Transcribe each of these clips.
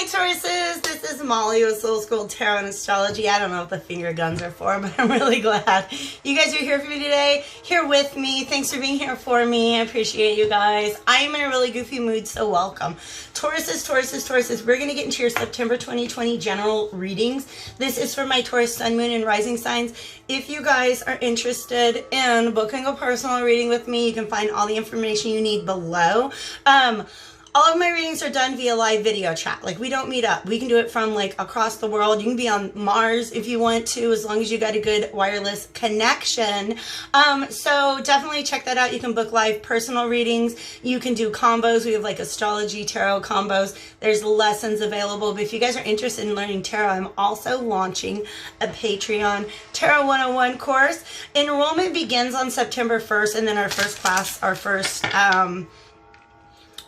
Hi Tauruses, this is Molly with Soul School Tarot and Astrology. I don't know what the finger guns are for, but I'm really glad you guys are here for me today, here with me. Thanks for being here for me. I appreciate you guys. I am in a really goofy mood, so welcome. Tauruses, we're going to get into your September 2020 general readings. This is for my Taurus, Sun, Moon, and Rising signs. If you guys are interested in booking a personal reading with me, you can find all the information you need below. All of my readings are done via live video chat. Like, we don't meet up. We can do it from like across the world. You can be on Mars if you want to, as long as you got a good wireless connection. So definitely check that out. You can book live personal readings. You can do combos. We have like astrology, tarot combos. There's lessons available. But if you guys are interested in learning tarot, I'm also launching a Patreon Tarot 101 course. Enrollment begins on September 1st, and then our first class, our first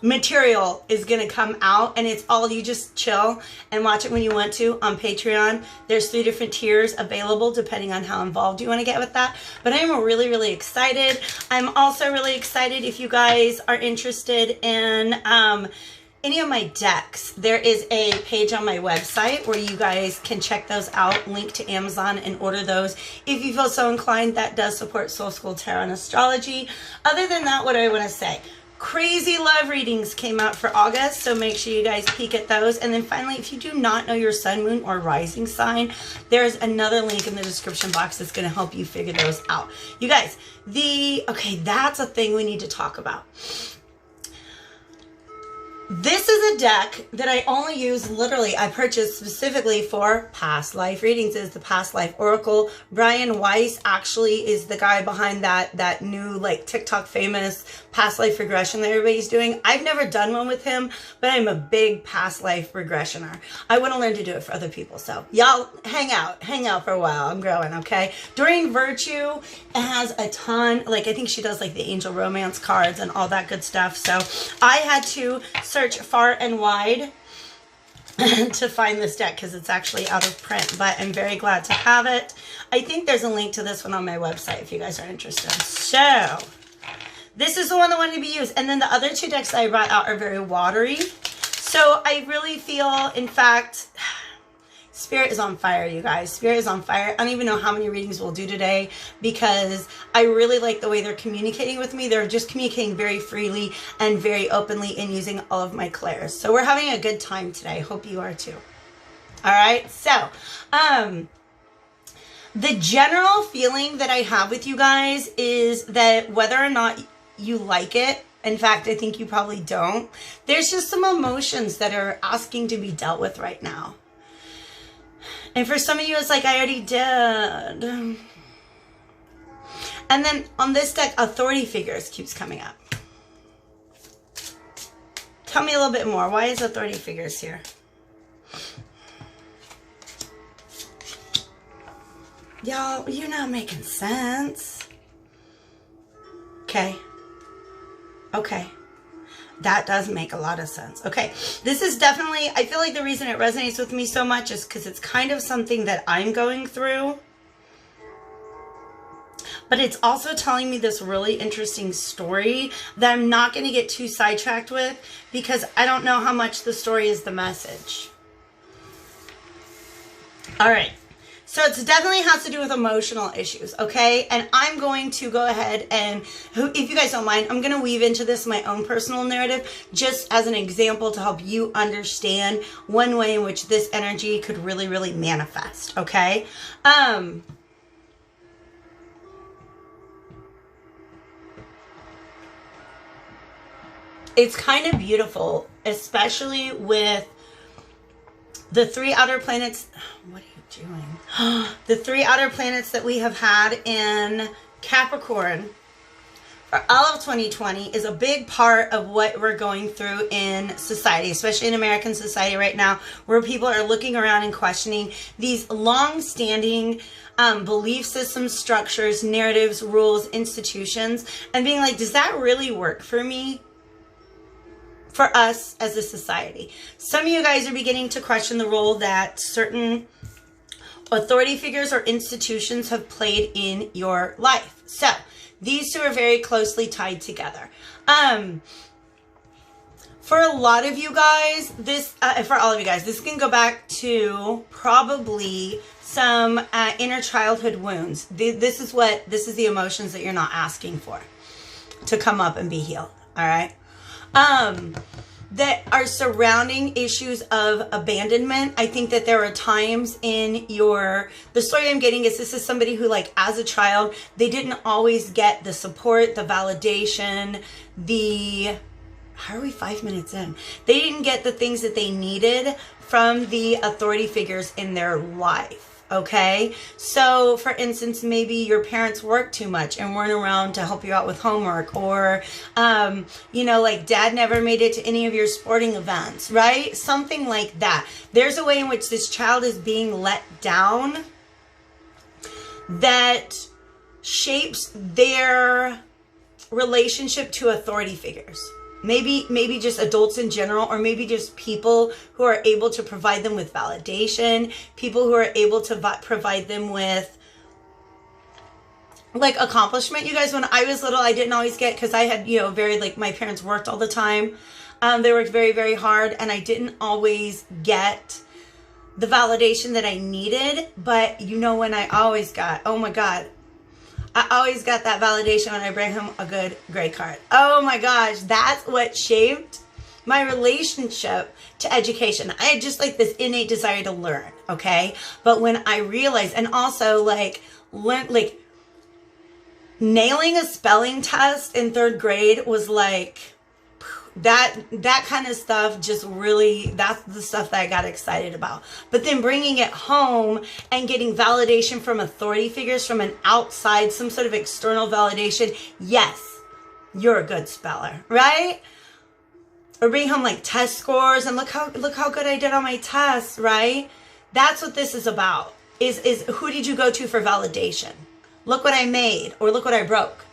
material is going to come out, and it's all, you just chill and watch it when you want to on Patreon. There's 3 different tiers available depending on how involved you want to get with that. But I'm really excited. I'm also really excited if you guys are interested in any of my decks. There is a page on my website where you guys can check those out, link to Amazon, and order those if you feel so inclined. That does support Soul School Tarot and Astrology. Other than that, what do I want to say? Crazy love readings came out for August, so make sure you guys peek at those. And then finally, if you do not know your sun, moon, or rising sign, there's another link in the description box that's going to help you figure those out. You guys, okay, that's a thing we need to talk about. This is a deck that I only use, literally, I purchased specifically for past life readings. It's the Past Life Oracle. Brian Weiss actually is the guy behind that new, like, TikTok famous past life regression that everybody's doing. I've never done one with him, but I'm a big past life regressioner. I want to learn to do it for other people. So y'all hang out for a while. I'm growing, okay? Doreen Virtue has a ton, like, I think she does like the angel romance cards and all that good stuff. So I had to search far and wide to find this deck because it's actually out of print, but I'm very glad to have it. I think there's a link to this one on my website if you guys are interested. So this is the one that wanted to be used. And then the other 2 decks that I brought out are very watery. So I really feel, in fact, Spirit is on fire, you guys. Spirit is on fire. I don't even know how many readings we'll do today because I really like the way they're communicating with me. They're just communicating very freely and very openly and using all of my clairs. So we're having a good time today. I hope you are too. All right. So, the general feeling that I have with you guys is that whether or not you like it, in fact, I think you probably don't, there's just some emotions that are asking to be dealt with right now. And for some of you, it's like, I already did. And then on this deck, authority figures keeps coming up. Tell me a little bit more. Why is authority figures here? Y'all, you're not making sense. Okay. Okay. That does make a lot of sense. Okay, this is definitely, I feel like the reason it resonates with me so much is because it's kind of something that I'm going through. But it's also telling me this really interesting story that I'm not going to get too sidetracked with because I don't know how much the story is the message. All right. So it definitely has to do with emotional issues, okay? And I'm going to go ahead and, if you guys don't mind, I'm going to weave into this my own personal narrative just as an example to help you understand one way in which this energy could really manifest, okay? It's kind of beautiful, especially with the 3 outer planets. What are you doing? The 3 outer planets that we have had in Capricorn for all of 2020 is a big part of what we're going through in society, especially in American society right now, where people are looking around and questioning these long-standing belief systems, structures, narratives, rules, institutions, and being like, does that really work for me? For us as a society. Some of you guys are beginning to question the role that certain authority figures or institutions have played in your life. So these 2 are very closely tied together. For a lot of you guys, this, for all of you guys, this can go back to probably some inner childhood wounds. This is the emotions that you're not asking for to come up and be healed. All right. That are surrounding issues of abandonment. I think that there are times in the story I'm getting is this is somebody who, like, as a child, they didn't always get the support, the validation, how are we 5 minutes in? They didn't get the things that they needed from the authority figures in their life. Okay, so for instance, maybe your parents worked too much and weren't around to help you out with homework, or, you know, like dad never made it to any of your sporting events, right? Something like that. There's a way in which this child is being let down that shapes their relationship to authority figures. Maybe just adults in general, or maybe just people who are able to provide them with validation, people who are able to provide them with, like, accomplishment. You guys, when I was little, I didn't always get, because I had, you know, my parents worked all the time. They worked very, very hard, and I didn't always get the validation that I needed. But you know when I always got, oh my God, I always got that validation when I bring home a good grade card. Oh my gosh, that's what shaped my relationship to education. I had just like this innate desire to learn, okay? But when I realized, and also like nailing a spelling test in 3rd grade was like, that kind of stuff just really, that's the stuff that I got excited about. But then bringing it home and getting validation from authority figures, from an outside, some sort of external validation. Yes, you're a good speller, right? Or bring home like test scores and look how good I did on my tests, right? That's what this is about. Is who did you go to for validation? Look what I made, or look what I broke,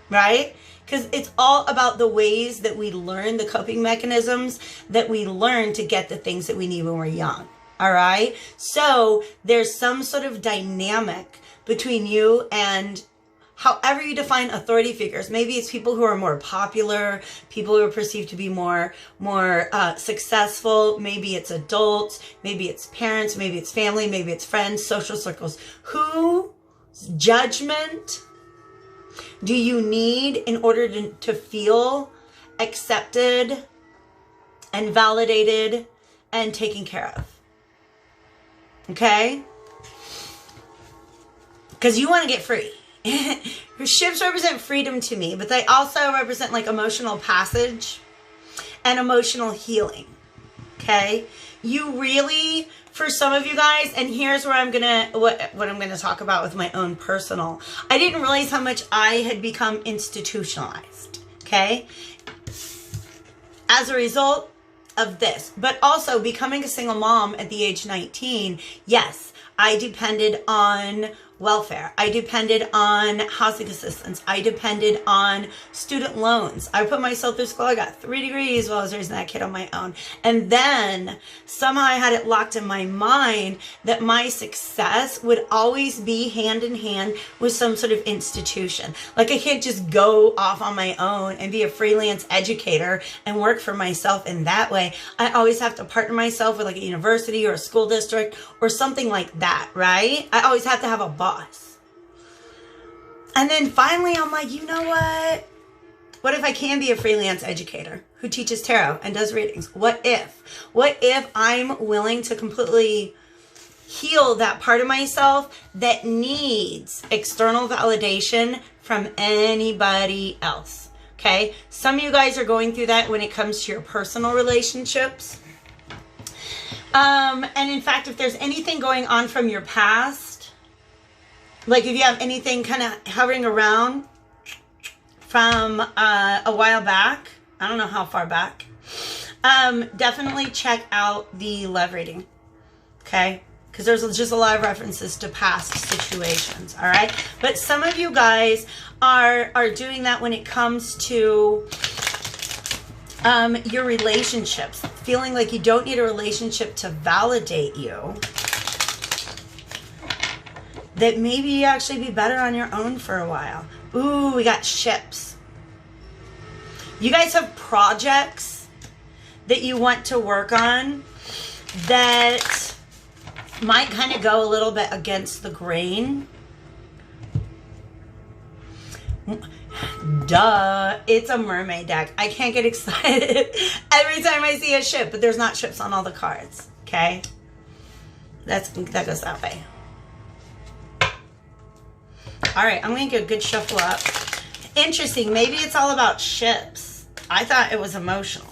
right? Because it's all about the ways that we learn, the coping mechanisms that we learn to get the things that we need when we're young. All right. So there's some sort of dynamic between you and however you define authority figures. Maybe it's people who are more popular, people who are perceived to be more successful. Maybe it's adults, maybe it's parents, maybe it's family, maybe it's friends, social circles. Whose judgment do you need in order to feel accepted and validated and taken care of? Okay? Because you want to get free. Your ships represent freedom to me, but they also represent like emotional passage and emotional healing. Okay? You really, for some of you guys, and here's where what I'm gonna talk about with my own personal. I didn't realize how much I had become institutionalized, okay? As a result of this, but also becoming a single mom at the age 19, yes, I depended on welfare. I depended on housing assistance. I depended on student loans. I put myself through school. I got 3 degrees while I was raising that kid on my own. And then somehow I had it locked in my mind that my success would always be hand in hand with some sort of institution. Like I can't just go off on my own and be a freelance educator and work for myself in that way. I always have to partner myself with like a university or a school district or something like that, right? I always have to have a boss. And then finally, I'm like, you know what? What if I can be a freelance educator who teaches tarot and does readings? What if? What if I'm willing to completely heal that part of myself that needs external validation from anybody else? Okay? Some of you guys are going through that when it comes to your personal relationships. And in fact, if there's anything going on from your past, like if you have anything kind of hovering around from a while back, I don't know how far back, definitely check out the love reading, okay? Because there's just a lot of references to past situations, all right? But some of you guys are doing that when it comes to your relationships, feeling like you don't need a relationship to validate you, that maybe you actually be better on your own for a while. Ooh, we got ships. You guys have projects that you want to work on that might kind of go a little bit against the grain. Duh, it's a mermaid deck. I can't get excited every time I see a ship, but there's not ships on all the cards, okay? That goes that way. All right, I'm going to get a good shuffle up. Interesting, maybe it's all about ships. I thought it was emotional.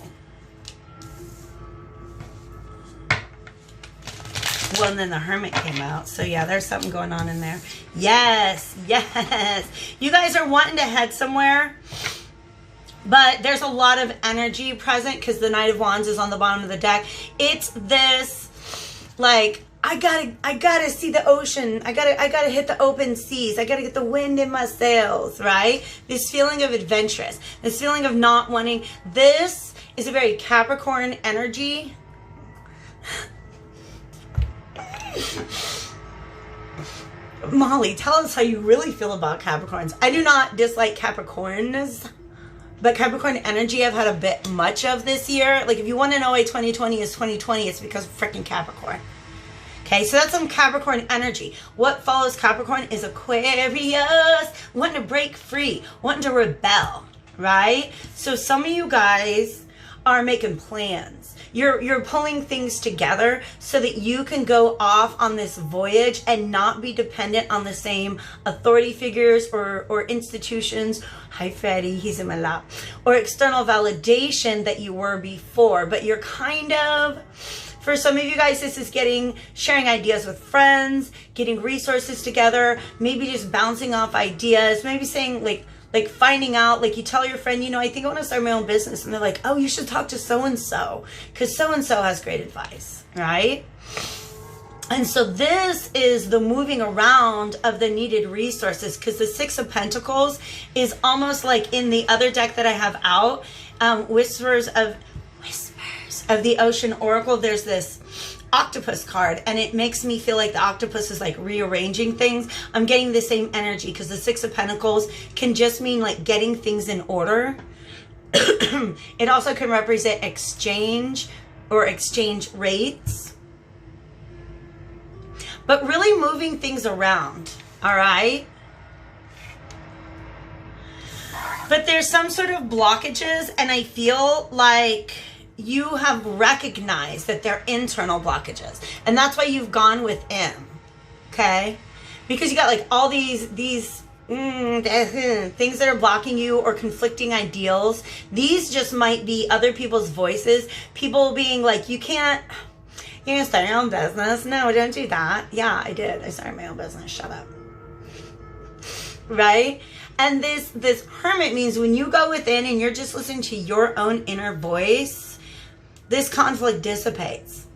Well, and then the Hermit came out. So yeah, there's something going on in there. Yes, yes. You guys are wanting to head somewhere, but there's a lot of energy present because the Knight of Wands is on the bottom of the deck. It's this, like, I gotta see the ocean. I gotta hit the open seas. I gotta get the wind in my sails, right? This feeling of adventurous, this feeling of not wanting. This is a very Capricorn energy. Molly, tell us how you really feel about Capricorns. I do not dislike Capricorns, but Capricorn energy I've had a bit much of this year. Like, if you want to know why 2020 is 2020, it's because of freaking Capricorn. Okay, so that's some Capricorn energy. What follows Capricorn is Aquarius, wanting to break free, wanting to rebel, right? So some of you guys are making plans. You're pulling things together so that you can go off on this voyage and not be dependent on the same authority figures or institutions. Hi, Freddie, he's in my lap. Or external validation that you were before. But you're kind of, for some of you guys, this is sharing ideas with friends, getting resources together, maybe just bouncing off ideas, maybe saying like finding out, like you tell your friend, you know, I think I want to start my own business. And they're like, oh, you should talk to so-and-so because so-and-so has great advice, right? And so this is the moving around of the needed resources because the Six of Pentacles is almost like in the other deck that I have out, Whispers of the Ocean Oracle. There's this octopus card and it makes me feel like the octopus is like rearranging things. I'm getting the same energy because the Six of Pentacles can just mean like getting things in order. It also can represent exchange or exchange rates, but really moving things around. All right, but there's some sort of blockages and I feel like you have recognized that they're internal blockages. And that's why you've gone within, okay? Because you got like all these things that are blocking you or conflicting ideals. These just might be other people's voices. People being like, you're gonna start your own business. No, don't do that. Yeah, I did. I started my own business. Shut up. Right? And this Hermit means when you go within and you're just listening to your own inner voice, this conflict dissipates.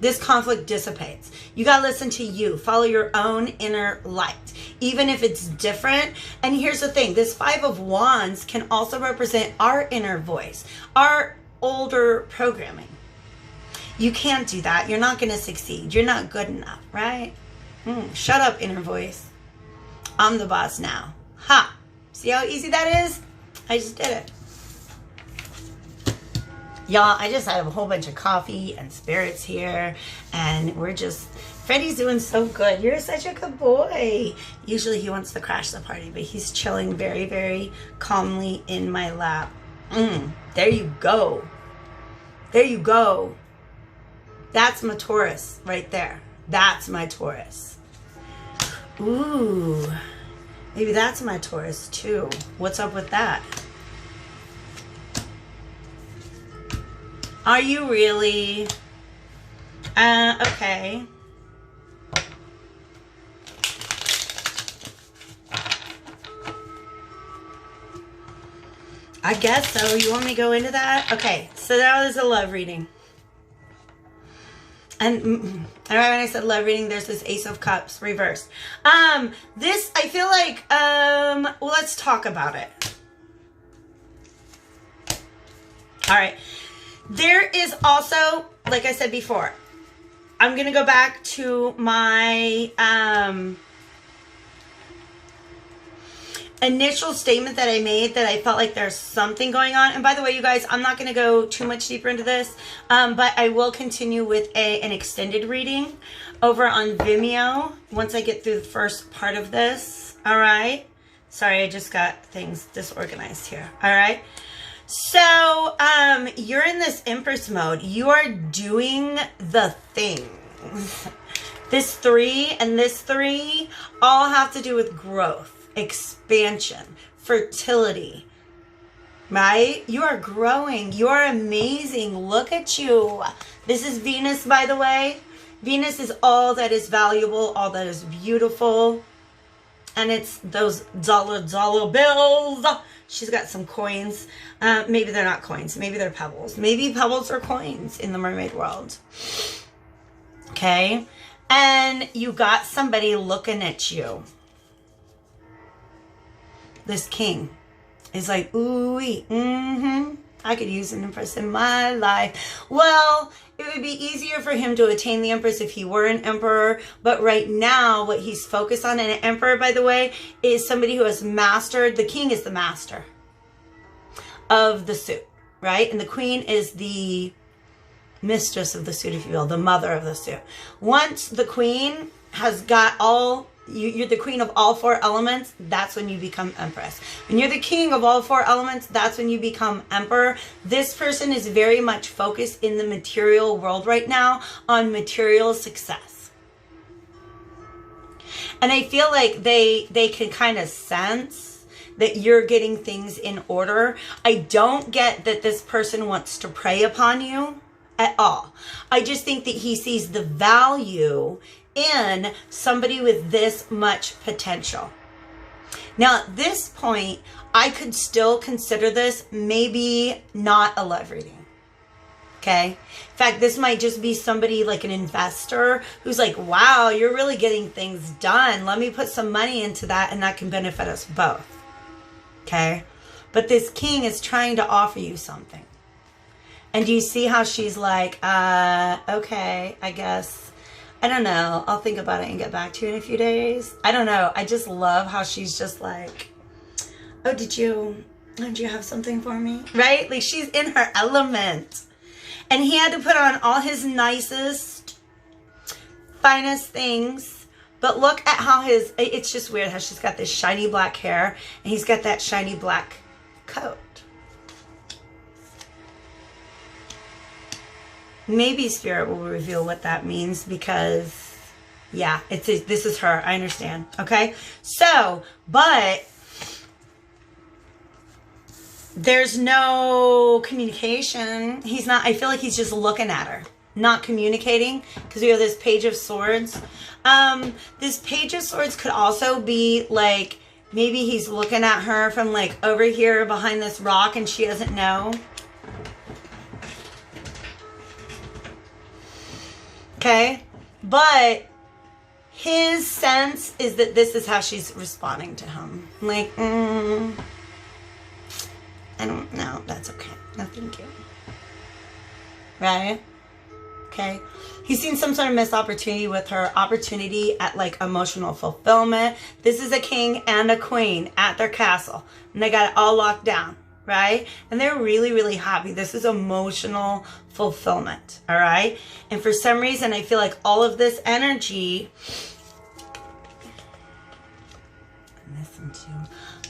This conflict dissipates. You got to listen to you. Follow your own inner light, even if it's different. And here's the thing. This Five of Wands can also represent our inner voice, our older programming. You can't do that. You're not going to succeed. You're not good enough, right? Shut up, inner voice. I'm the boss now. Ha! See how easy that is? I just did it. Y'all, I just had a whole bunch of coffee and spirits here, and we're just, Freddie's doing so good. You're such a good boy. Usually he wants to crash the party, but he's chilling very, very calmly in my lap. There you go. There you go. That's my Taurus right there. That's my Taurus. Ooh, maybe that's my Taurus too. What's up with that? Are you really? Okay. I guess so. You want me to go into that? Okay, so that was a love reading. And when I said love reading, there's this Ace of Cups reversed. This, I feel like, well, let's talk about it. All right. There is also, like I said before, I'm going to go back to my initial statement that I made that I felt like there's something going on. And by the way, you guys, I'm not going to go too much deeper into this, but I will continue with an extended reading over on Vimeo once I get through the first part of this. All right. Sorry, I just got things disorganized here. All right. So you're in this Empress mode. You are doing the thing. This 3 and this 3 all have to do with growth, expansion, fertility, right? You are growing. You are amazing. Look at you. This is Venus, by the way. Venus is all that is valuable, all that is beautiful. And it's those dollar bills. She's got some coins. Maybe they're not coins. Maybe they're pebbles. Maybe pebbles are coins in the mermaid world. Okay. And you got somebody looking at you. This king is like, ooh, I could use an Empress in my life. Well, it would be easier for him to attain the Empress if he were an emperor. But right now, what he's focused on, and an emperor, by the way, is somebody who has mastered. The king is the master of the suit, right? And the queen is the mistress of the suit, if you will, the mother of the suit. Once the queen has got all, you're the queen of all 4 elements, that's when you become Empress. When you're the king of all 4 elements, that's when you become emperor. This person is very much focused in the material world right now on material success. And I feel like they can kind of sense that you're getting things in order. I don't get that this person wants to prey upon you at all. I just think that he sees the value in somebody with this much potential. Now, at this point, I could still consider this maybe not a love reading. Okay? In fact, this might just be somebody like an investor who's like, wow, you're really getting things done. Let me put some money into that and that can benefit us both. Okay? But this king is trying to offer you something. And do you see how she's like, okay, I guess, I don't know. I'll think about it and get back to you in a few days. I don't know. I just love how she's just like, oh, did you have something for me? Right? Like she's in her element. And he had to put on all his nicest, finest things. But look at how it's just weird how she's got this shiny black hair and he's got that shiny black coat. Maybe Spirit will reveal what that means because, yeah, this is her. I understand. Okay? So, but there's no communication. I feel like he's just looking at her, not communicating because we have this Page of Swords. This Page of Swords could also be like, maybe he's looking at her from like over here behind this rock and she doesn't know. Okay, but his sense is that this is how she's responding to him. Like, I don't know. That's okay. No, thank you. Right? Okay. He's seen some sort of missed opportunity with her. Opportunity at like emotional fulfillment. This is a king and a queen at their castle. And they got it all locked down. Right? And they're really, really happy. This is emotional fulfillment. All right? And for some reason, I feel like all of this energy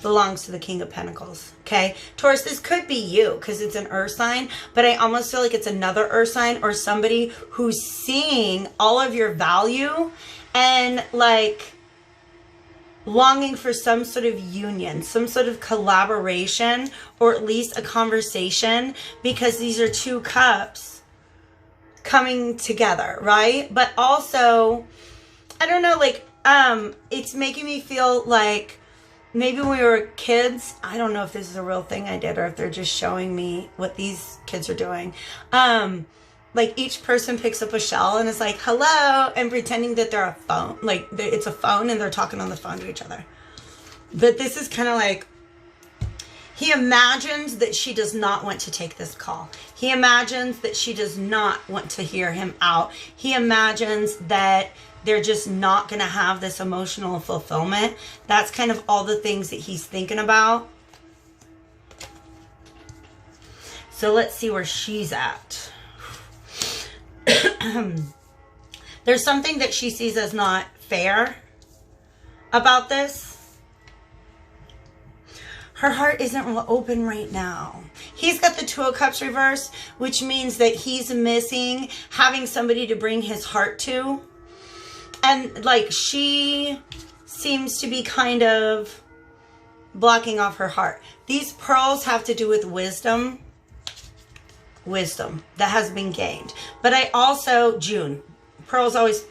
belongs to the King of Pentacles. Okay? Taurus, this could be you because it's an earth sign, but I almost feel like it's another earth sign or somebody who's seeing all of your value and like longing for some sort of union, some sort of collaboration, or at least a conversation, because these are 2 cups coming together, right? But also, I don't know, like, it's making me feel like maybe when we were kids, I don't know if this is a real thing I did or if they're just showing me what these kids are doing. Like each person picks up a shell and is like, hello, and pretending that they're a phone. Like it's a phone and they're talking on the phone to each other. But this is kind of like, he imagines that she does not want to take this call. He imagines that she does not want to hear him out. He imagines that they're just not going to have this emotional fulfillment. That's kind of all the things that he's thinking about. So let's see where she's at. There's something that she sees as not fair about this. Her heart isn't open right now. He's got the Two of Cups reverse, which means that he's missing having somebody to bring his heart to. And like she seems to be kind of blocking off her heart. These pearls have to do with wisdom. Wisdom that has been gained. But I also, June. Pearls always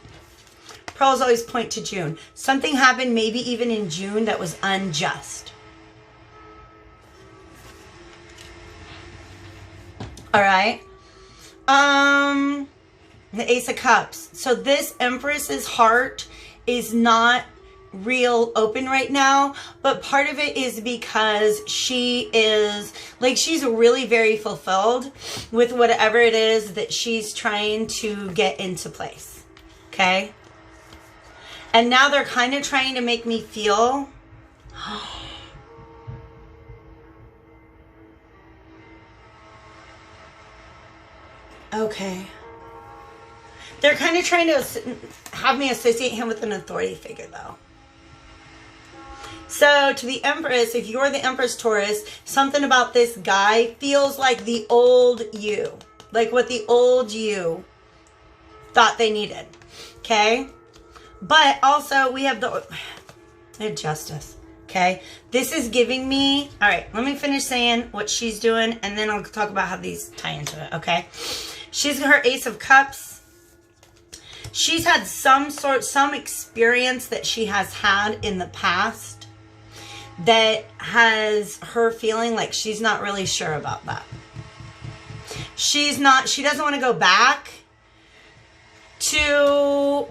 point to June. Something happened maybe even in June that was unjust. All right. The Ace of Cups. So this Empress's heart is not real open right now, but part of it is because she is like, she's really very fulfilled with whatever it is that she's trying to get into place. Okay. And now they're kind of trying to make me feel okay. They're kind of trying to have me associate him with an authority figure, though. So, to the Empress, if you're the Empress Taurus, something about this guy feels like the old you. Like what the old you thought they needed. Okay? But also, we have the Justice. Okay? This is giving me... Alright, let me finish saying what she's doing, and then I'll talk about how these tie into it. Okay? She's got her Ace of Cups. She's had some experience that she has had in the past that has her feeling like she's not really sure about that. She doesn't want to go back to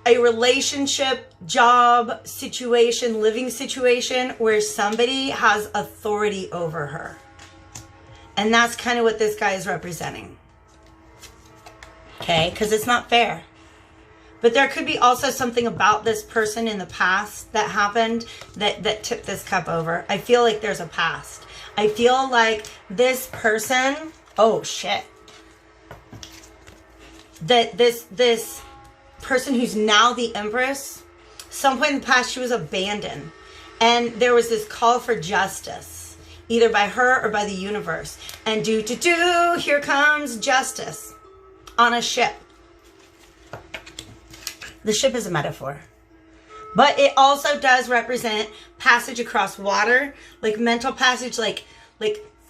a relationship, job situation, living situation where somebody has authority over her. And that's kind of what this guy is representing. Okay, because it's not fair. But there could be also something about this person in the past that happened that tipped this cup over. I feel like there's a past. I feel like this person, oh shit. That this person who's now the Empress, some point in the past she was abandoned. And there was this call for justice, either by her or by the universe. And here comes justice on a ship. The ship is a metaphor. But it also does represent passage across water, like mental passage, like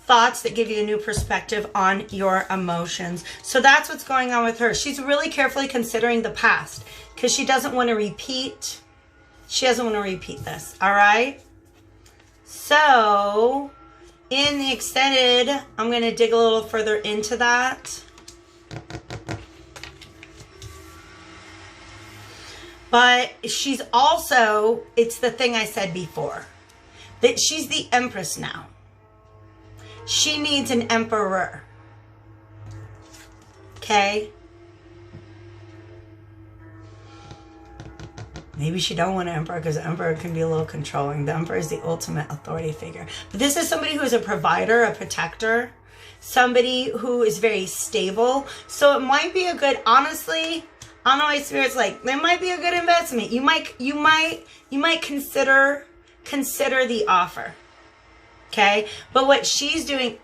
thoughts that give you a new perspective on your emotions. So that's what's going on with her. She's really carefully considering the past because she doesn't want to repeat. She doesn't want to repeat this. All right. So in the extended, I'm going to dig a little further into that. But she's also, it's the thing I said before, that she's the Empress now. She needs an emperor. Okay? Maybe she don't want an emperor because the emperor can be a little controlling. The emperor is the ultimate authority figure. But this is somebody who is a provider, a protector, somebody who is very stable. So it might be a good, honestly, I don't know why Spirit's like, it might be a good investment. You might consider the offer. Okay? But what she's doing,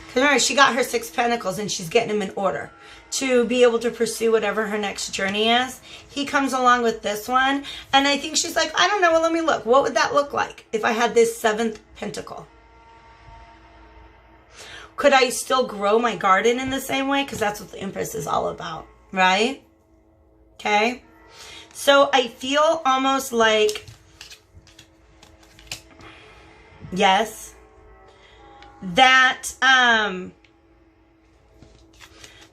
because remember, she got her 6 pentacles and she's getting them in order to be able to pursue whatever her next journey is. He comes along with this one. And I think she's like, I don't know, well, let me look. What would that look like if I had this 7th pentacle? Could I still grow my garden in the same way? Because that's what the Empress is all about, right? Okay. So I feel almost like, yes, that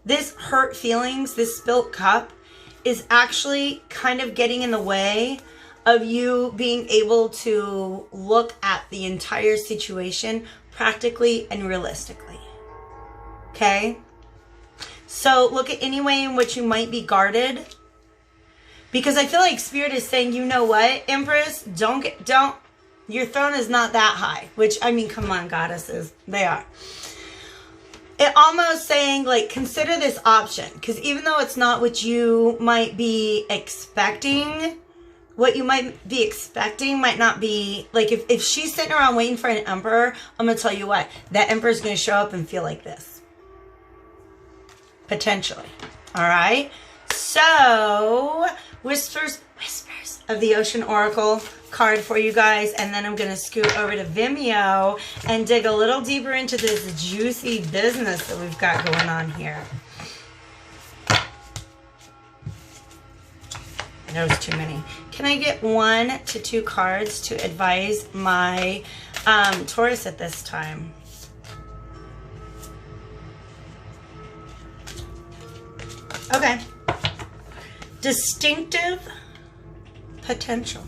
this hurt feelings, this spilt cup is actually kind of getting in the way of you being able to look at the entire situation practically and realistically. Okay? So look at any way in which you might be guarded Because I feel like Spirit is saying, you know what, Empress, your throne is not that high. Which, I mean, come on, goddesses. They are. It almost saying, like, consider this option. Because even though it's not what you might be expecting, what you might be expecting might not be, like, if she's sitting around waiting for an emperor, I'm going to tell you what, that emperor's going to show up and feel like this. Potentially. All right? So, Whispers of the Ocean Oracle card for you guys, and then I'm going to scoot over to Vimeo and dig a little deeper into this juicy business that we've got going on here. There was too many. Can I get 1 to 2 cards to advise my Taurus at this time? Okay. Distinctive potential.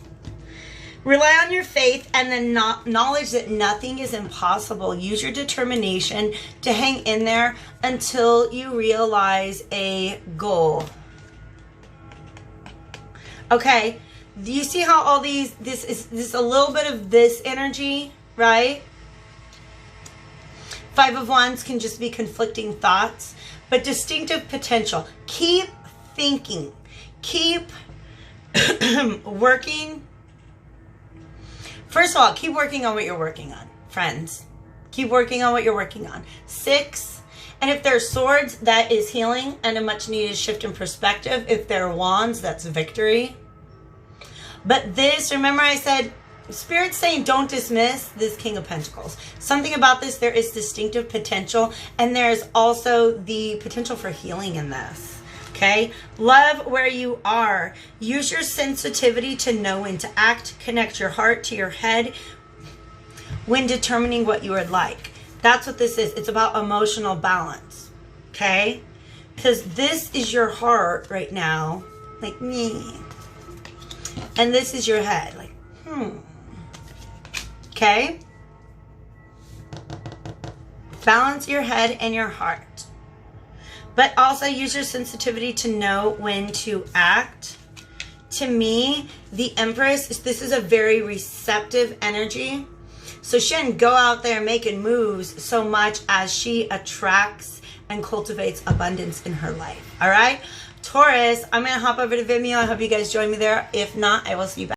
Rely on your faith and the knowledge that nothing is impossible. Use your determination to hang in there until you realize a goal. Okay, do you see how all these, this is a little bit of this energy, right? 5 of Wands can just be conflicting thoughts, but distinctive potential. Keep thinking, keep working. First of all, keep working on what you're working on, friends. Keep working on what you're working on. 6, and if they're swords, that is healing and a much needed shift in perspective. If they're wands, that's victory. But this, remember I said, Spirit's saying don't dismiss this King of Pentacles. Something about this, there is distinctive potential, and there's also the potential for healing in this. Okay, love where you are. Use your sensitivity to know when to act. Connect your heart to your head when determining what you would like. That's what this is. It's about emotional balance. Okay, because this is your heart right now, like me, and this is your head, like Okay, balance your head and your heart. But also use your sensitivity to know when to act. To me, the Empress, this is a very receptive energy. So she doesn't go out there making moves so much as she attracts and cultivates abundance in her life. All right? Taurus, I'm going to hop over to Vimeo. I hope you guys join me there. If not, I will see you back.